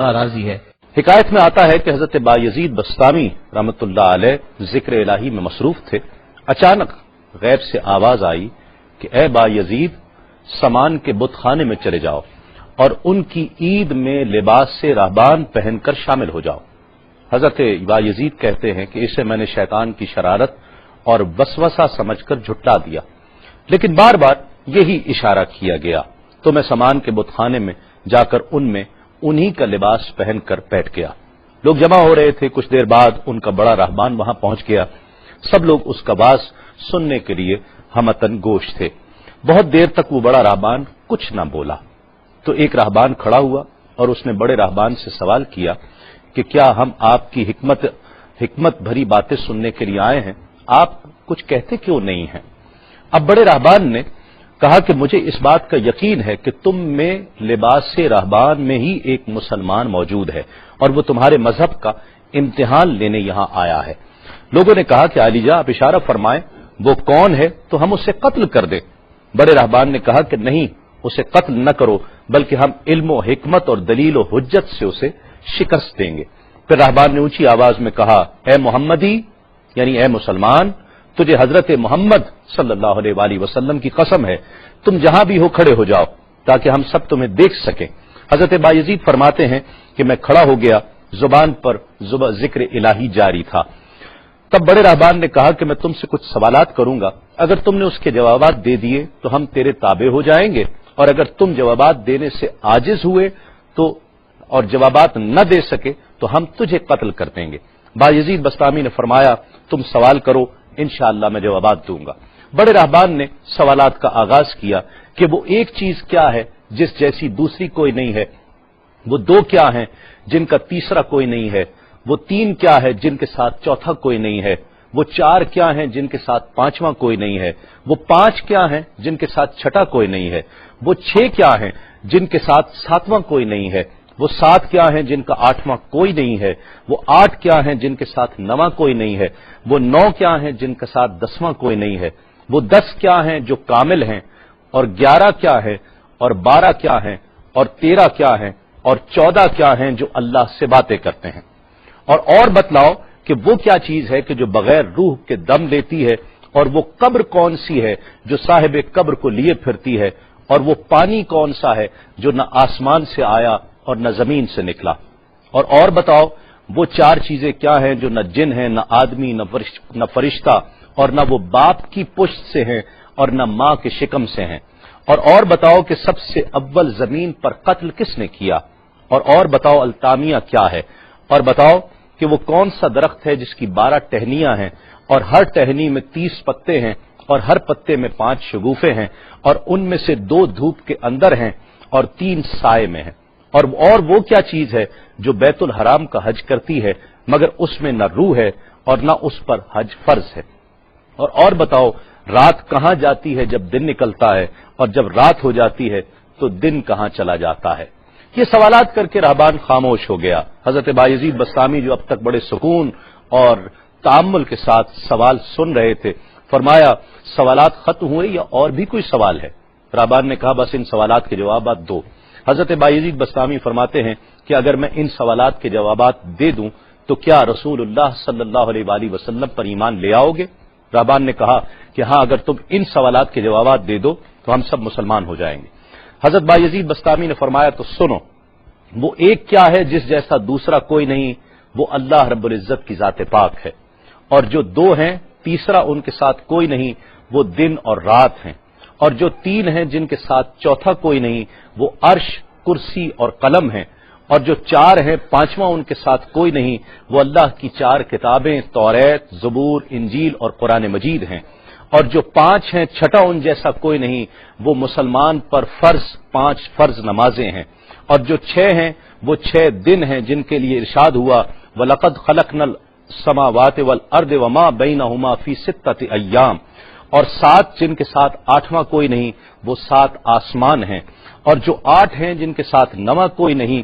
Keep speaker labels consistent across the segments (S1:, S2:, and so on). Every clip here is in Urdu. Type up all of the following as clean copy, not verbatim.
S1: راضی ہے۔
S2: حکایت میں آتا ہے کہ حضرت بایزید بسطامی رحمۃ اللہ علیہ ذکر الہی میں مصروف تھے، اچانک غیب سے آواز آئی کہ اے بایزید، سامان کے بت خانے میں چلے جاؤ اور ان کی عید میں لباس سے راہبان پہن کر شامل ہو جاؤ۔ حضرت بایزید کہتے ہیں کہ اسے میں نے شیطان کی شرارت اور وسوسہ سمجھ کر جھٹلا دیا، لیکن بار بار یہی اشارہ کیا گیا تو میں سامان کے بت خانے میں جا کر ان میں انہی کا لباس پہن کر بیٹھ گیا۔ لوگ جمع ہو رہے تھے، کچھ دیر بعد ان کا بڑا راہبان وہاں پہنچ گیا۔ سب لوگ اس کا باز سننے کے لیے ہمتن گوش تھے۔ بہت دیر تک وہ بڑا راہبان کچھ نہ بولا تو ایک راہبان کھڑا ہوا اور اس نے بڑے راہبان سے سوال کیا کہ کیا ہم آپ کی حکمت بھری باتیں سننے کے لیے آئے ہیں، آپ کچھ کہتے کیوں نہیں ہیں؟ اب بڑے راہبان نے کہا کہ مجھے اس بات کا یقین ہے کہ تم میں لباس راہبان میں ہی ایک مسلمان موجود ہے اور وہ تمہارے مذہب کا امتحان لینے یہاں آیا ہے۔ لوگوں نے کہا کہ علی جاں آپ اشارہ فرمائیں، وہ کون ہے تو ہم اسے قتل کر دیں۔ بڑے راہبان نے کہا کہ نہیں، اسے قتل نہ کرو، بلکہ ہم علم و حکمت اور دلیل و حجت سے اسے شکست دیں گے۔ پھر راہبان نے اونچی آواز میں کہا، اے محمدی، یعنی اے مسلمان، تجھے حضرت محمد صلی اللہ علیہ وآلہ وسلم کی قسم ہے، تم جہاں بھی ہو کھڑے ہو جاؤ تاکہ ہم سب تمہیں دیکھ سکیں۔ حضرت بایزید فرماتے ہیں کہ میں کھڑا ہو گیا، زبان پر ذکر الہی جاری تھا۔ تب بڑے راہبان نے کہا کہ میں تم سے کچھ سوالات کروں گا، اگر تم نے اس کے جوابات دے دیے تو ہم تیرے تابع ہو جائیں گے، اور اگر تم جوابات دینے سے عاجز ہوئے تو اور جوابات نہ دے سکے تو ہم تجھے قتل کر دیں گے۔ بایزید بسطامی نے فرمایا، تم سوال کرو، انشاءاللہ میں جوابات دوں گا۔ بڑے راہبان نے سوالات کا آغاز کیا کہ وہ ایک چیز کیا ہے جس جیسی دوسری کوئی نہیں ہے، وہ دو کیا ہیں جن کا تیسرا کوئی نہیں ہے، وہ تین کیا ہے جن کے ساتھ چوتھا کوئی نہیں ہے، وہ چار کیا ہیں جن کے ساتھ پانچواں کوئی نہیں ہے، وہ پانچ کیا ہیں جن کے ساتھ چھٹا کوئی نہیں ہے، وہ چھ کیا ہیں جن کے ساتھ ساتواں کوئی نہیں ہے، وہ سات کیا ہیں جن کا آٹھواں کوئی نہیں ہے، وہ آٹھ کیا ہیں جن کے ساتھ نواں کوئی نہیں ہے، وہ نو کیا ہیں جن کے ساتھ دسواں کوئی نہیں ہے، وہ 10 کیا ہیں جو کامل ہیں، اور 11 کیا ہے، اور 12 کیا ہیں، اور 13 کیا ہیں، اور 14 کیا ہیں جو اللہ سے باتیں کرتے ہیں۔ اور بتلاؤ کہ وہ کیا چیز ہے کہ جو بغیر روح کے دم لیتی ہے، اور وہ قبر کون سی ہے جو صاحب قبر کو لیے پھرتی ہے، اور وہ پانی کون سا ہے جو نہ آسمان سے آیا اور نہ زمین سے نکلا۔ اور بتاؤ وہ چار چیزیں کیا ہیں جو نہ جن ہیں، نہ آدمی، نہ فرشتہ، اور نہ وہ باپ کی پشت سے ہیں اور نہ ماں کے شکم سے ہیں۔ اور بتاؤ کہ سب سے اول زمین پر قتل کس نے کیا، اور بتاؤ التامیہ کیا ہے، اور بتاؤ کہ وہ کون سا درخت ہے جس کی 12 ٹہنیاں ہیں اور ہر ٹہنی میں 30 پتے ہیں اور ہر پتے میں 5 شگوفے ہیں، اور ان میں سے 2 دھوپ کے اندر ہیں اور 3 سائے میں ہیں۔ اور وہ کیا چیز ہے جو بیت الحرام کا حج کرتی ہے مگر اس میں نہ روح ہے اور نہ اس پر حج فرض ہے۔ اور بتاؤ رات کہاں جاتی ہے جب دن نکلتا ہے، اور جب رات ہو جاتی ہے تو دن کہاں چلا جاتا ہے۔ یہ سوالات کر کے راہبان خاموش ہو گیا۔ حضرت بایزید بسطامی جو اب تک بڑے سکون اور تأمل کے ساتھ سوال سن رہے تھے، فرمایا سوالات ختم ہوئے یا اور بھی کوئی سوال ہے؟ راہبان نے کہا بس ان سوالات کے جوابات دو۔ حضرت بایزید بسطامی فرماتے ہیں کہ اگر میں ان سوالات کے جوابات دے دوں تو کیا رسول اللہ صلی اللہ علیہ وآلہ وسلم پر ایمان لے آؤ گے؟ راہبان نے کہا کہ ہاں، اگر تم ان سوالات کے جوابات دے دو تو ہم سب مسلمان ہو جائیں گے۔ حضرت بایزید بسطامی نے فرمایا تو سنو، وہ ایک کیا ہے جس جیسا دوسرا کوئی نہیں، وہ اللہ رب العزت کی ذات پاک ہے، اور جو 2 ہیں تیسرا ان کے ساتھ کوئی نہیں، وہ دن اور رات ہیں، اور جو 3 ہیں جن کے ساتھ چوتھا کوئی نہیں، وہ عرش، کرسی اور قلم ہیں، اور جو 4 ہیں 5واں ان کے ساتھ کوئی نہیں، وہ اللہ کی 4 کتابیں توریت، زبور، انجیل اور قرآن مجید ہیں، اور جو 5 ہیں چھٹا ان جیسا کوئی نہیں، وہ مسلمان پر فرض 5 فرض نمازیں ہیں، اور جو 6 ہیں وہ 6 دن ہیں جن کے لیے ارشاد ہوا وَلَقَدْ خَلَقْنَا السَّمَاوَاتِ وَالْأَرْضَ وَمَا بَيْنَهُمَا فِي 6 أَيَّامٍ، اور 7 جن کے ساتھ 8واں کوئی نہیں، وہ 7 آسمان ہیں، اور جو 8 ہیں جن کے ساتھ 9واں کوئی نہیں،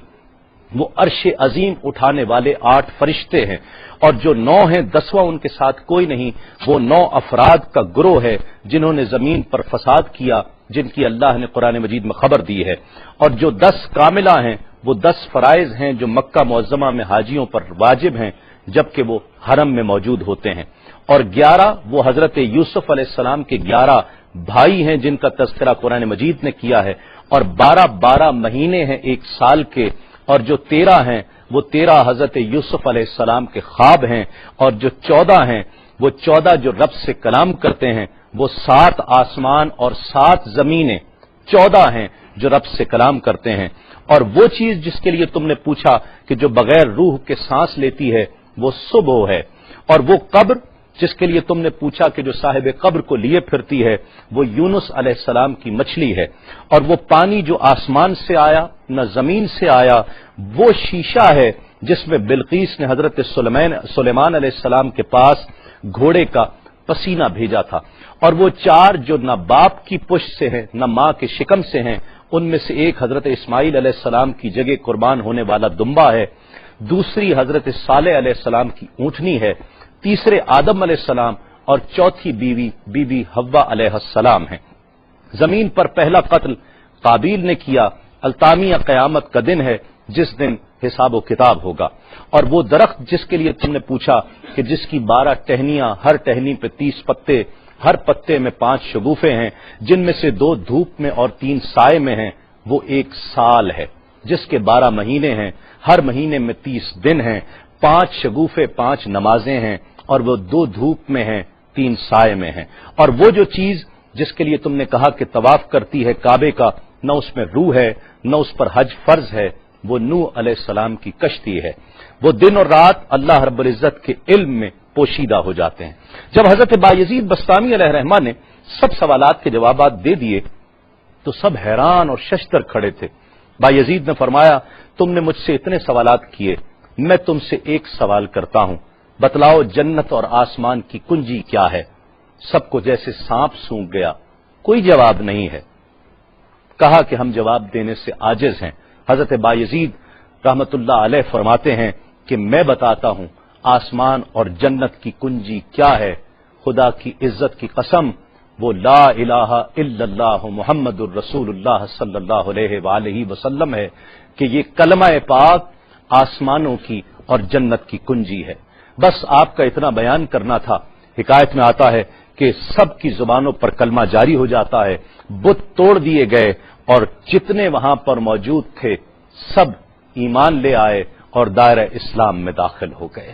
S2: وہ عرش عظیم اٹھانے والے 8 فرشتے ہیں، اور جو 9 ہیں 10واں ان کے ساتھ کوئی نہیں، وہ 9 افراد کا گروہ ہے جنہوں نے زمین پر فساد کیا، جن کی اللہ نے قرآن مجید میں خبر دی ہے، اور جو 10 کاملہ ہیں وہ 10 فرائض ہیں جو مکہ معظمہ میں حاجیوں پر واجب ہیں جبکہ وہ حرم میں موجود ہوتے ہیں، اور 11 وہ حضرت یوسف علیہ السلام کے 11 بھائی ہیں جن کا تذکرہ قرآن مجید نے کیا ہے، اور 12 مہینے ہیں ایک سال کے، اور جو 13 ہیں وہ 13 حضرت یوسف علیہ السلام کے خواب ہیں، اور جو 14 ہیں وہ 14 جو رب سے کلام کرتے ہیں، وہ 7 آسمان اور 7 زمینیں 14 ہیں جو رب سے کلام کرتے ہیں، اور وہ چیز جس کے لیے تم نے پوچھا کہ جو بغیر روح کے سانس لیتی ہے وہ صبح ہے، اور وہ قبر جس کے لیے تم نے پوچھا کہ جو صاحب قبر کو لیے پھرتی ہے وہ یونس علیہ السلام کی مچھلی ہے، اور وہ پانی جو آسمان سے آیا نہ زمین سے آیا وہ شیشہ ہے جس میں بلقیس نے حضرت سلیمان علیہ السلام کے پاس گھوڑے کا پسینہ بھیجا تھا، اور وہ 4 جو نہ باپ کی پشت سے ہیں نہ ماں کے شکم سے ہیں، ان میں سے ایک حضرت اسماعیل علیہ السلام کی جگہ قربان ہونے والا دمبا ہے، دوسری حضرت صالح علیہ السلام کی اونٹنی ہے، تیسرے آدم علیہ السلام، اور چوتھی بیوی بی بی حوا علیہ السلام ہیں۔ زمین پر پہلا قتل قابیل نے کیا، التامیہ قیامت کا دن ہے جس دن حساب و کتاب ہوگا، اور وہ درخت جس کے لیے تم نے پوچھا کہ جس کی 12 ٹہنیاں، ہر ٹہنی پہ 30 پتے، ہر پتے میں 5 شگوفے ہیں جن میں سے 2 دھوپ میں اور 3 سائے میں ہیں، وہ 1 سال ہے جس کے 12 مہینے ہیں، ہر مہینے میں 30 دن ہیں، 5 شگوفے 5 نمازیں ہیں، اور وہ 2 دھوپ میں ہیں 3 سائے میں ہیں۔ اور وہ جو چیز جس کے لیے تم نے کہا کہ طواف کرتی ہے کعبے کا، نہ اس میں روح ہے نہ اس پر حج فرض ہے، وہ نوح علیہ السلام کی کشتی ہے۔ وہ دن اور رات اللہ رب العزت کے علم میں پوشیدہ ہو جاتے ہیں۔ جب حضرت بایزید بسطامی علیہ الرحمہ نے سب سوالات کے جوابات دے دیے تو سب حیران اور ششدر کھڑے تھے۔ بایزید نے فرمایا تم نے مجھ سے اتنے سوالات کیے، میں تم سے ایک سوال کرتا ہوں، بتلاؤ جنت اور آسمان کی کنجی کیا ہے؟ سب کو جیسے سانپ سونگھ گیا، کوئی جواب نہیں ہے۔ کہا کہ ہم جواب دینے سے عاجز ہیں۔ حضرت بایزید رحمت اللہ علیہ فرماتے ہیں کہ میں بتاتا ہوں آسمان اور جنت کی کنجی کیا ہے۔ خدا کی عزت کی قسم، وہ لا الہ الا اللہ محمد الرسول اللہ صلی اللہ علیہ وآلہ وسلم ہے کہ یہ کلمہ پاک آسمانوں کی اور جنت کی کنجی ہے۔ بس آپ کا اتنا بیان کرنا تھا۔ حکایت میں آتا ہے کہ سب کی زبانوں پر کلمہ جاری ہو جاتا ہے، بت توڑ دیے گئے، اور جتنے وہاں پر موجود تھے سب ایمان لے آئے اور دائرہ اسلام میں داخل ہو گئے۔